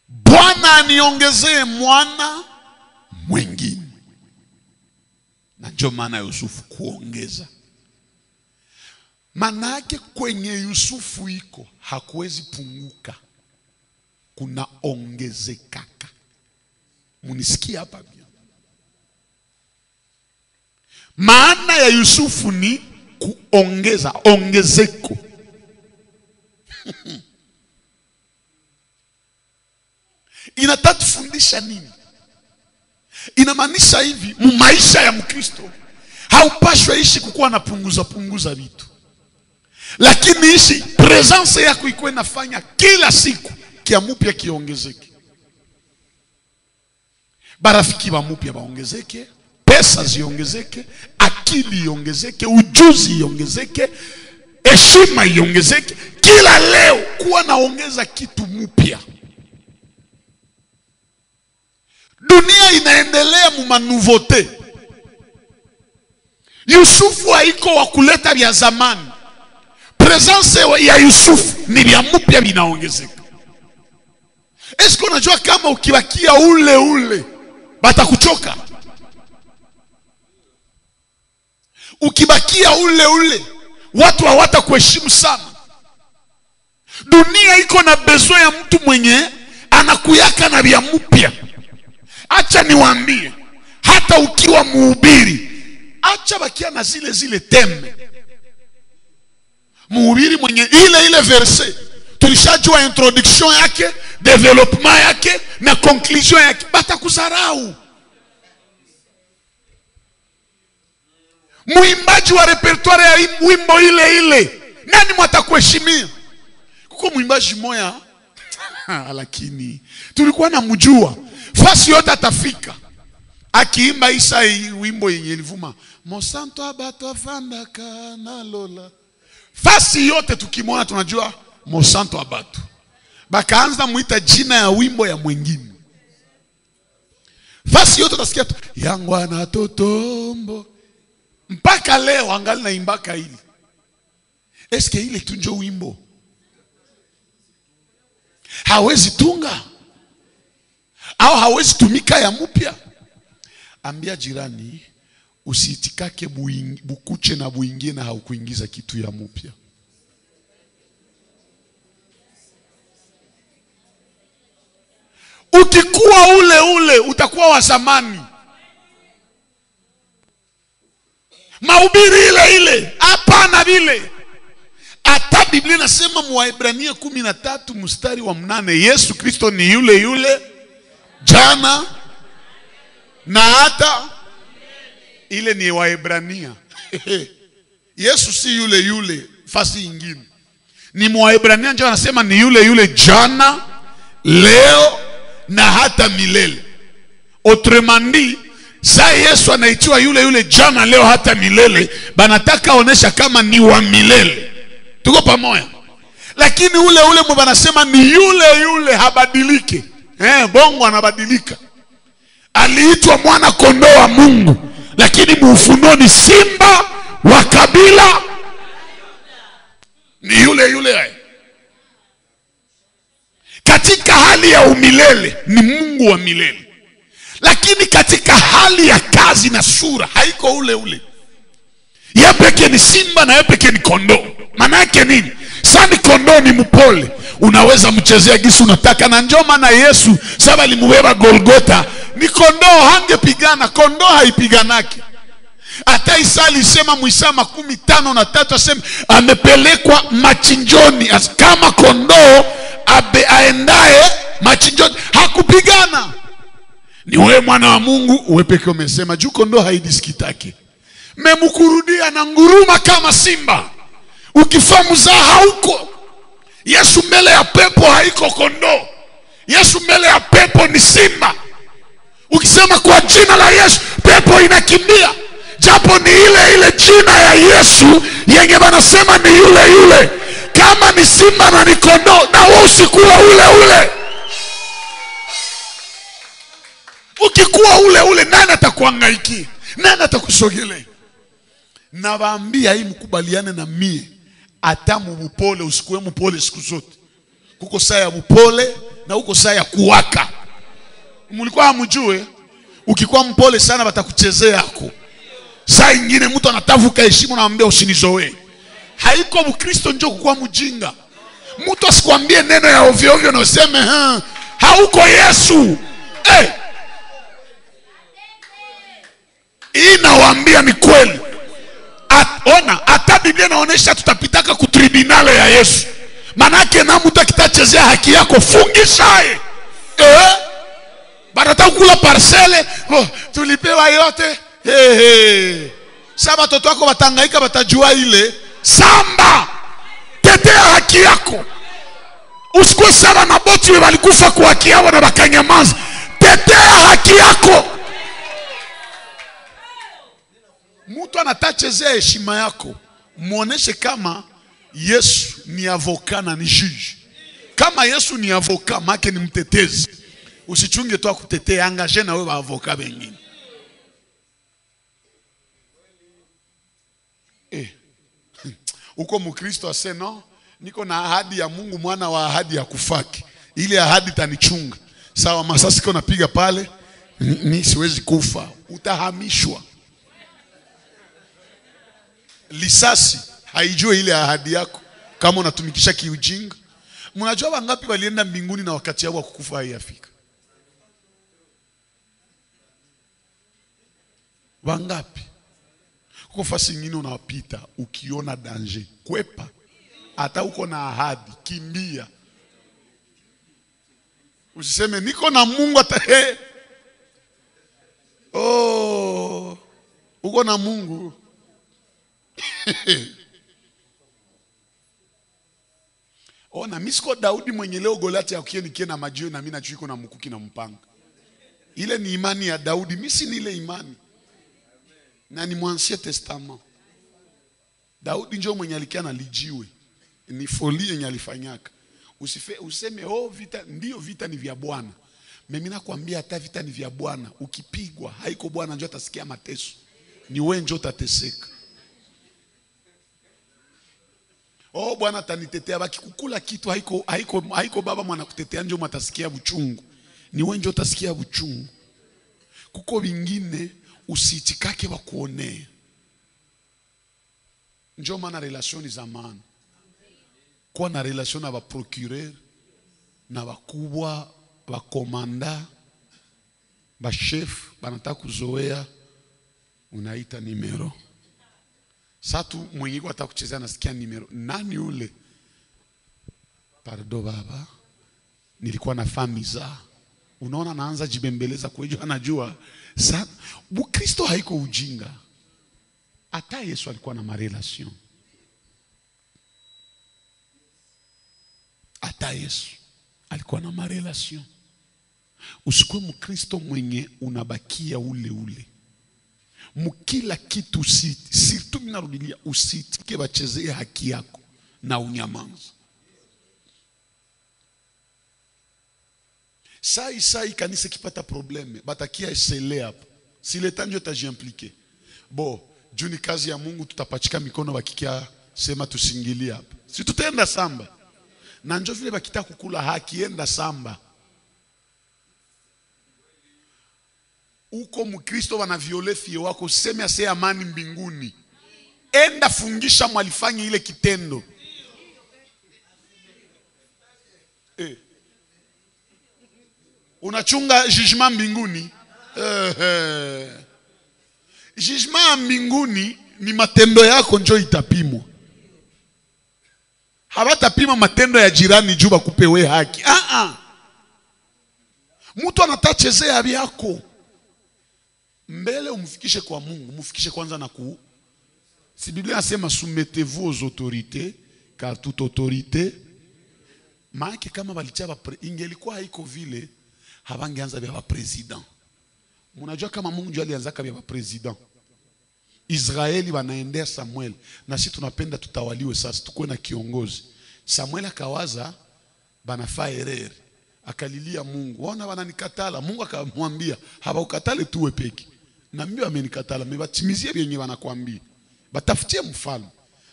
Bwana aniongezee mwana mwingine. Na ndio maana Yusufu kuongeza. Manake kwenye Yusufu iko hakuwezi punguka. Kuna ongezekaka. Munisikia hapa bia. Maana ya Yusufu ni kuongeza, ongezeko. Inatatufundisha nini? Inamaanisha hivi, maisha ya Mkristo haupashwe ishi kukuwa na punguza vitu. Lakini ishi presence yako ikuwe nafanya kila siku kia mupya kiongezeke. Barafiki wa mupya baongezeke, pesa ziongezeke, akili iongezeke, ujuzi iongezeke, heshima iongezeke. Kila leo kuwa naongeza kitu mupya. Dunia inaendelea mumanouveauté. Yusufu haiko wa kuleta vya zamani. Presence ya Yusufu ni vya mpya vinaongezeka. Esko unajua kama ukiwakia ule batakuchoka? Ukibakia ule watu hawatakuheshimu sana. Dunia iko na bezo ya mtu mwenye anakuyaka na vya mpya. Acha niwaambie, hata ukiwa mhubiri, acha bakia na zile teme. Mhubiri mwenye ile verse, tulishajua introduction yake, development yake na conclusion yake, batakudharau. Muimbaji wa repertoire ya wimbo ile, nani mwatakuheshimia? Kuko muimbaji moya lakini tulikuwa namjua, fasi yote atafika akiimba isa wimbo yenye ilivuma Monsanto abato afandaka na lola, fasi yote tukimwona tunajua Monsanto abato. Bakaanza muita jina ya wimbo ya mwingine, fasi yote utasikia yangu anatotombo. Mpaka leo angali na imbaka hili. Eske ile tunjo wimbo? Hawezi tunga au hawezi tumika ya mpya. Ambia jirani, usiitikake bukuche na buingie na haukuingiza kitu ya mpya. Ukikuwa ule utakuwa wa zamani. Mahubiri ile hapana vile. Hata Biblia inasema Waebrania 13 mstari wa 8, Yesu Kristo ni yule jana na hata ile ni Waebrania. Yesu si yule fasi ingine. Ni Waebrania ndio anasema ni yule jana, leo na hata milele. Autrement dit, sa Yesu anaitwa yule jana, leo hata milele, banataka onesha kama ni wa milele. Tuko pamoja. Lakini ule mwanasema ni yule habadilike. Bongo anabadilika. Aliitwa mwana kondoo wa Mungu, lakini muufunuo ni simba wa kabila ni yule. Katika hali ya umilele ni Mungu wa milele, lakini katika hali ya kazi na sura haiko ule. Yeye pekee ni simba na yeye pekee ni kondoo. Maana yake nini? Sani kondoo ni mpole, unaweza mchezea gisi unataka, na njoo maana Yesu saba alimubeba Golgotha. Ni kondoo, hangepigana. Kondoo haipiganaki. Hata Isa alisema Muisa 15:3 asema amepelekwa machinjoni kama kondoo aendaye machinjoni, hakupigana. Ni wewe mwana wa Mungu, wewe pekee umesema juu kondoo haidiskitaki. Memkurudia na nguruma kama simba. Ukifahamu za hauko. Yesu mbele ya pepo haiko kondoo. Yesu mbele ya pepo ni simba. Ukisema kwa jina la Yesu, pepo inakimbia. Japo ni ile jina ya Yesu yenye wanasema ni yule. Kama ni simba na ni kondoo, na wewe usikuwa ule. Ukikuwa ule, nani atakuhangaikia? Nani atakusogelea? Na waambia hii mkubaliane na mie, atamu upole, usikuwe mpole siku zote. Kuko saa ya upole na uko saa ya kuwaka. Mlikuwa hamjue, ukikuwa mpole sana watakuchezea yako. Saa nyingine mtu anatavuka heshima na anambia usinizoe. Haiko Ukristo njoo kukuwa mjinga. Mtu asikwambie neno ya ovyo na useme hauko Yesu. Hii nawaambia ni kweli. Ona, hata Biblia inaonyesha tutapitaka kutribunale ya Yesu. Manake na mtu akitachezea haki yako fungishaye. Barataka kula parcele, tulipewa yote. Saba watoto wako watangaika, watajua ile. Samba, tetea haki yako. Usikuwe sana na boti walikufa kwa haki yao na wakanyamaza. Tetea haki yako. Mtu anatachezea heshima yako, muoneshe kama Yesu ni avoka na ni juge. Kama Yesu ni avoka, make ni mtetezi. Usichunge tu akutetea, angaje na wewe avoka wengine. Uko Mkristo ase no, niko na ahadi ya Mungu, mwana wa ahadi ya kufaki. Ile ahadi tanichunga. Sawa, masasi kona piga pale, ni siwezi kufa, utahamishwa. Lisasi haijue ile ahadi yako kama unatumikisha kiujinga. Mnajua wangapi walienda mbinguni na wakati yao wa kukufa haiyafika? Wangapi? Kwa fasi nyingine unawapita ukiona danger, kwepa. Hata uko na ahadi, kimbia. Usiseme niko na Mungu hata oh, uko na Mungu. Ona misiko Daudi mwenye leo Goliathi yakie nikie na majiwe na mimi najua iko na mkuki na mpanga. Ile ni imani ya Daudi, mimi si ile imani. Na ni Ancien Testament. Daudi ndio mwenye alikia na lijiwe. Ni folie yenye alifanyaka. Useme oh vita ndio vita ni vya Bwana. Mimi nakwambia hata vita ni vya Bwana. Ukipigwa haiko Bwana ndio atasikia mateso. Ni wewe ndio utateseka. Oh Bwana atanitetea, baki kukula kitu haiko baba mwana kutetea ndio mtasikia uchungu. Ni wewe ndio utasikia uchungu. Kuko vingine usiitikake wa kuonea. Ndio maana relation za maana. Kwa na relation na ba procureur, na wakubwa, wa komanda, ba chef, banataka kuzoea, unaita numero. Satu mwenye kwa atakuchezea nasikia numero. Nani ule? Pardon baba, nilikuwa na famiza. Unaona naanza jibembeleza kwa hiyo anajua. Kristo haiko ujinga. Hata Yesu alikuwa na marelation. Hata Yesu alikuwa na marelation. Usikuwe Mkristo mwenye unabakia ule ule. Mkila kitu surtout minarudilia usitike bachezee haki yako na unyamanza. Sai kanisa kipata probleme batakia esele hapo. Si leta ndio tajiimpliquer. Bo, juni kazi ya Mungu tutapachika mikono bakikia sema tusingilia hapo. Si tutaenda samba. Na njoo vile bakita kukula haki enda samba. Uko Mkristo wana viole fie wako useme ase amani mbinguni. Enda fungisha mwalifanya ile kitendo. Unachunga judgment mbinguni. Judgment mbinguni ni matendo yako njoo itapimwa. Hawatapima matendo ya jirani juu bakupewe haki. Mtu anatachezea vyako. Mbele umfikishe kwa Mungu, mfikishe kwanza na si Biblia inasema soumettez-vous aux autorités car toute autorité. Maana kama walichapa ingelikuwa haiko vile hawangeanza vya president. Mnajua kama Mungu ndiye alianza kama vya president. Israeli wanaendea Samuel na sisi tunapenda tutawaliwe sasa tukue na kiongozi. Samuel akawaza banafaa erreur. Akalilia Mungu. Waona wananikatala. Mungu akamwambia hawaukatale tuwe peke. Na mimi wamenikatala, mebatimizie vyenye wanakuambia. Batafutie mfalme.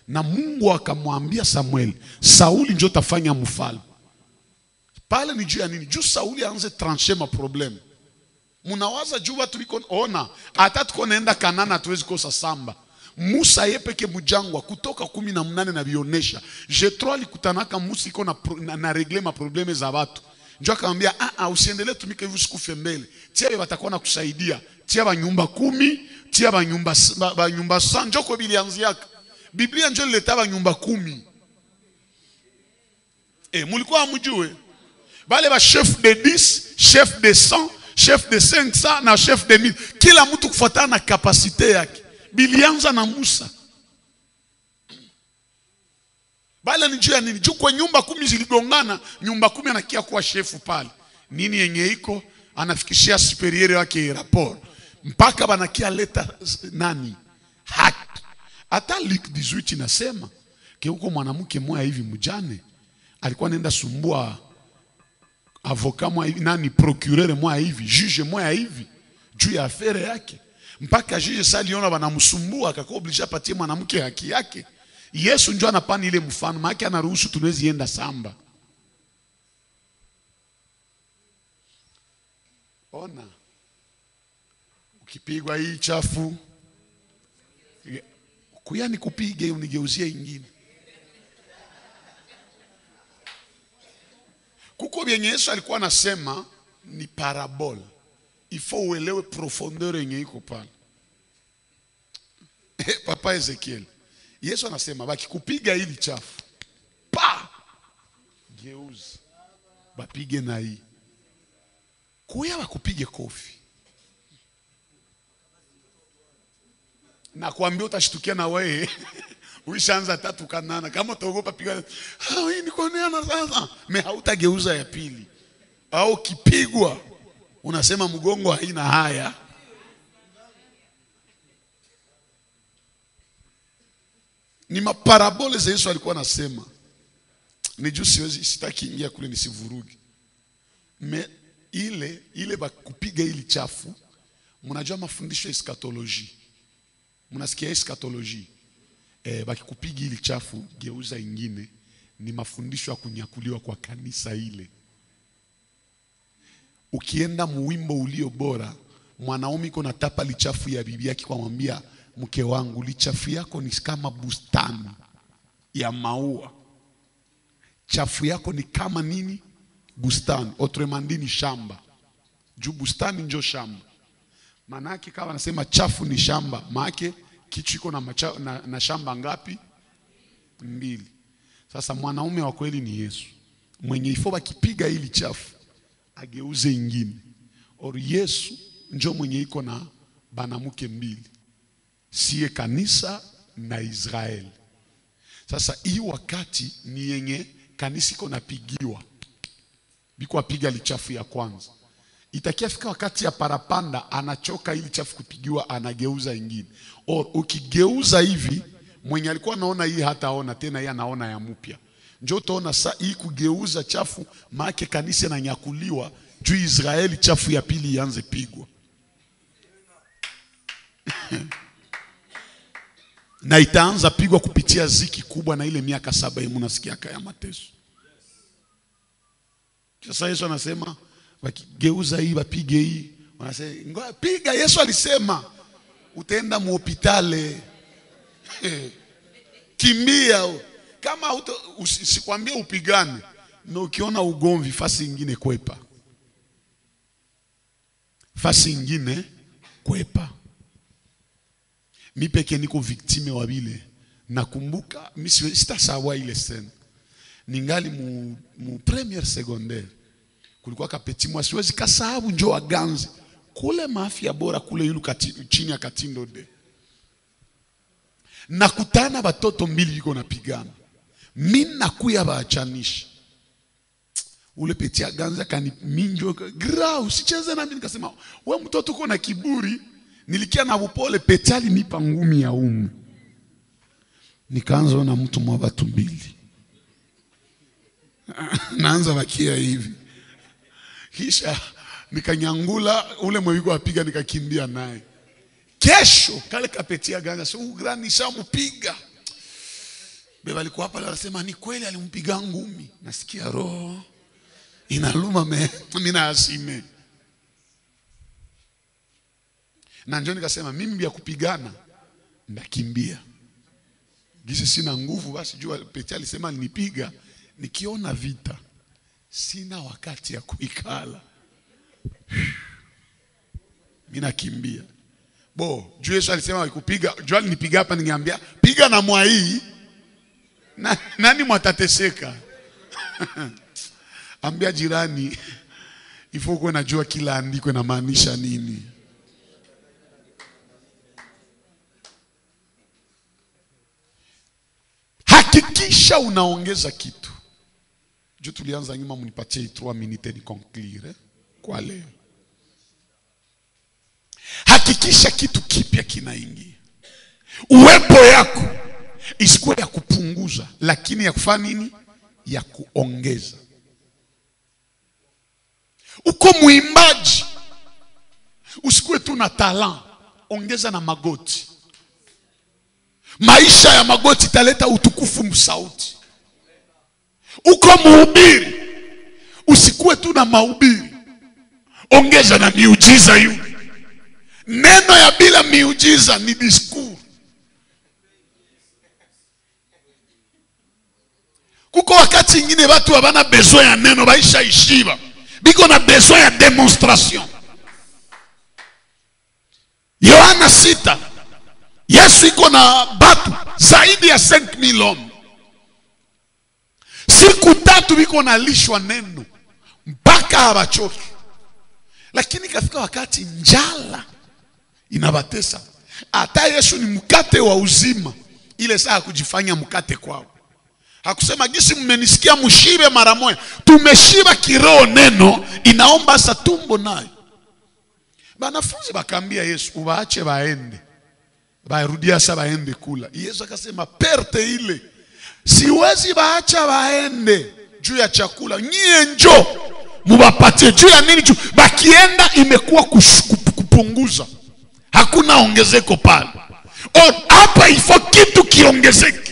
Na Mungu akamwambia Samuel, Sauli ndio tafanya mfalme. Pale ni juu ya nini? Juu Sauli aanze trancher ma problem. Munawaza juu watu liko ona, hata tuko naenda Kanana hatuwezi kosa samba. Musa yepeke mujangwa kutoka 18 na bionesha. Jethro alikutanaka Musa iko na regle ma probleme za watu. Njoo akamwambia usiendelee tumike hivi sikufe mbele. Tia watakuwa na kusaidia. Tia ba nyumba 10, tia ba nyumba 100 njoo kwa bilianziaka. Biblia njoo ileta ba nyumba 10. Mulikuwa mjue. Bale ba chef de 10, chef de 100, chef de 500 na chef de 1000. Kila mtu kufuatana na kapasite yake. Bilianza na Musa. Bale ni juu ya nini? Juu kwa nyumba 10 ziligongana, nyumba 10 anakia kuwa shefu pale. Nini yenye iko? Anafikishia superior wake rapport. Mpaka banakia leta nani? Haki. Hata Luc 18 inasema ke huko mwanamke mmoja hivi mjane alikuwa anaenda sumbua avocat mmoja hivi, nani procureur mmoja hivi, juge mmoja hivi juu ya affaire yake. Mpaka juge sasa aliona banamsumbua akakuwa obligé apatie mwanamke haki yake. Yesu njoo anapana ile mfano, maana yake anaruhusu tunawezi enda samba. Ona. Ukipigwa hii chafu kuyani kupige unigeuzie ingine. Kuko vyenye Yesu alikuwa anasema ni parabole. Ifo uelewe profondeur yenye iko pale. Papa Ezekiel, Yesu anasema bakikupiga hili chafu, pa geuza bapige na hii. Kuya bakupige kofi. Na kuambia utashtukia na wewe. Uishaanza tatu kanana kama utaogopa piga. Hii ni kuoneana sasa. Me hautageuza ya pili. Au kipigwa unasema mgongo haina haya. Ni maparabole za Yesu alikuwa anasema. Ni juu siwezi sitaki ingia kule nisivurugi. Ile bakupiga ili chafu. Mnajua mafundisho ya eskatoloji. Mnasikia eskatoloji. Bakikupiga ili chafu geuza ingine. Ni mafundisho ya kunyakuliwa kwa kanisa ile. Ukienda muwimbo ulio bora, mwanaume iko na tapa lichafu ya bibi yake kwa mwambia, mke wangu lichafu yako ni kama bustani ya maua. Chafu yako ni kama nini? Bustani. Otremandi ni shamba. Juu bustani njo shamba. Manake kama nasema chafu ni shamba, maake kichu iko na shamba ngapi? 2. Sasa mwanaume wa kweli ni Yesu. Mwenye ifoba kipiga ili chafu ageuze ingine. Or Yesu njo mwenye iko na banamuke 2. Siye kanisa na Israeli. Sasa hii wakati ni yenye kanisa iko napigiwa. Biko apiga lichafu ya kwanza. Itakia fika wakati ya parapanda anachoka ili chafu kupigiwa anageuza ingine. Or ukigeuza hivi mwenye alikuwa anaona hii hataona tena yeye anaona ya mpya. Njoo utaona saa hii kugeuza chafu maana kanisa na nyakuliwa juu Israeli chafu ya pili ianze pigwa. Na itaanza pigwa kupitia ziki kubwa na ile miaka 7 mnasikia kaya mateso. Sasa Yesu anasema wakigeuza hii wapige hii, wanasema ngoja piga. Yesu alisema utaenda muhopitale. Kimbia. Kama usikwambia upigane, na ukiona ugomvi fasi ingine kwepa. Fasi ingine kwepa. Mi peke niko victime wa bile. Nakumbuka mimi sitasawa ile scene. Ningali mu première secondaire. Kulikuwa kapeti mwa siwezi kasahabu njoo aganzi. Kule mafia bora kule yulu chini ya Katindo de. Nakutana batoto 2 yuko napigana. Mimi nakuya baachanisha. Ule peti aganza kani minjo gra usicheze na mimi nikasema wewe mtoto uko na kiburi. Nilikia na upole peti alinipa ngumi ya umu. Nikaanza na mtu mwa watu 2. Naanza bakia hivi. Kisha nikanyangula ule mwiko apiga nikakimbia naye. Kesho kale kapetia ganga so grani shamupiga. Beba alikuwa hapa anasema ni kweli alimpiga ngumi. Nasikia roho inaluma mimi na asime. Na njoo nikasema mimi ya kupigana ndakimbia. Gisi sina nguvu basi jua petia alisema alinipiga. Nikiona vita sina wakati ya kuikala. Mimi nakimbia. Juu Yesu alisema wikupiga, juu alinipiga hapa ningeambia piga na mwa hii. Nani mwatateseka? Ambia jirani ifo kuwa najua kila andiko na maanisha nini. Hakikisha unaongeza kitu. Juu tulianza nyuma mnipatie 3 minutes ni conclure kwa leo. Hakikisha kitu kipya kinaingia. Uwepo yako isikuwe ya kupunguza, lakini ya kufanya nini? Ya kuongeza. Uko muimbaji, usikuwe tu na talent, ongeza na magoti. Maisha ya magoti italeta utukufu msauti. Uko mhubiri, usikuwe tu na mahubiri, ongeza na miujiza hiyo. Neno ya bila miujiza ni discours. Kuko wakati ingine watu habana besoin ya neno, baisha ishiba. Biko na besoin ya demonstration. Yohana 6. Yesu iko na batu zaidi ya 5,000 hommes. Siku 3 biko na lishwa neno mpaka habachoki. Lakini kafika wakati njala inabatesa. Hata Yesu ni mkate wa uzima, ile saa kujifanya mkate kwao. Hakusema gisi mmenisikia mshibe mara moja. Tumeshiba kiroho, neno inaomba sa tumbo nayo. Banafunzi bakaambia Yesu, ubaache baende. Barudia sa baende kula. Yesu akasema perte ile. Siwezi baacha baende juu ya chakula. Nyie njoo mubapatie juu ya nini? Juu bakienda imekuwa kupunguza. Hakuna ongezeko pale. Hapa ifo kitu kiongezeke.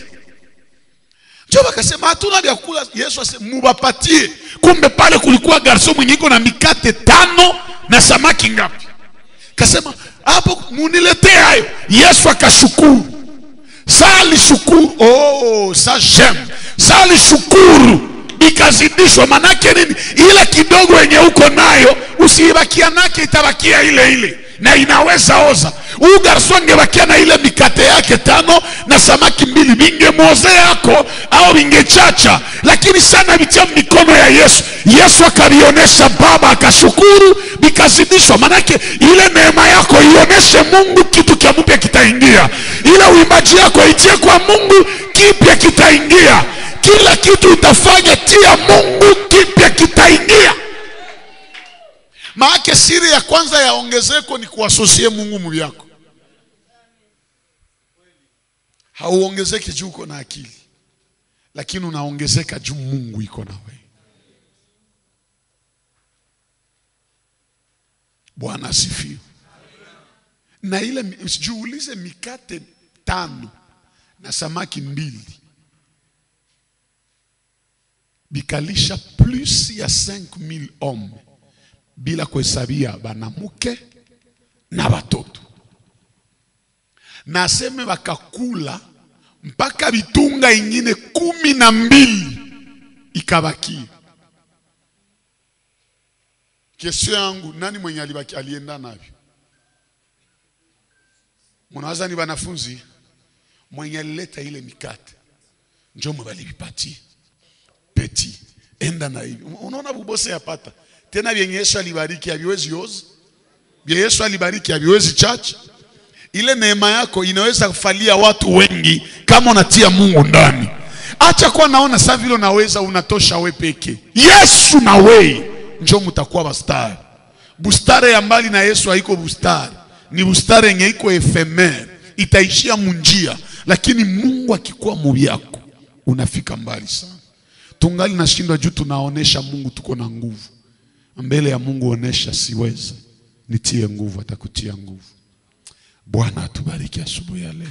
Njoo bakasema hatuna vya kula. Yesu asema mubapatie. Kumbe pale kulikuwa garso mwenye iko na mikate 5 na samaki ngapi? Kasema hapo muniletee hayo. Yesu akashukuru. Sali shukuru. Sa j'aime. Sali shukuru ikazidishwa. Manake nini? Ile kidogo yenye uko nayo usiibakia nake, itabakia ile ile na inaweza oza. Huyu garso angebakia na ile mikate yake 5 na samaki 2, bingemoze yako au bingechacha. Lakini sana bitia mikono ya Yesu. Yesu akabionesha Baba, akashukuru, bikazidishwa. Manake ile neema yako ioneshe Mungu, kitu kia mpya kitaingia. Ile uimbaji yako itie kwa Mungu, kipya kitaingia. Kila kitu utafanya tia Mungu, kipya kitaingia. Maana siri ya kwanza ya ongezeko ni kuasosie Mungu mu yako. Hauongezeki juu uko na akili, lakini unaongezeka juu Mungu iko na wewe. Bwana asifiwe. Na ile usijiulize mikate 5 na samaki 2 bikalisha plus ya 5,000 hommes bila kuhesabia banamuke na watoto. Na aseme wakakula mpaka bitunga ingine 12 ikabaki. Kesho yangu, nani mwenye alibaki alienda navyo? Mnawaza ni wanafunzi? Mwenye alileta ile mikate njoo mbalibipatie peti, enda na hivi. Unaona bubose yapata tena vyenye Yesu alibariki haviwezi yoza. Vyenye Yesu alibariki haviwezi chacha. Ile neema yako inaweza kufalia watu wengi kama unatia Mungu ndani. Acha kwa naona sasa vile unaweza unatosha wewe peke. Yesu na wewe njoo mtakuwa bastari. Bustare ya mbali na Yesu haiko bustari. Ni bustare yenye iko ephemer. Itaishia munjia. Lakini Mungu akikuwa mu yako unafika mbali sana. Tungali nashindwa juu tunaonesha Mungu tuko na nguvu. Mbele ya Mungu onesha siwezi. Nitie nguvu, atakutia nguvu. Bwana atubariki asubuhi ya leo.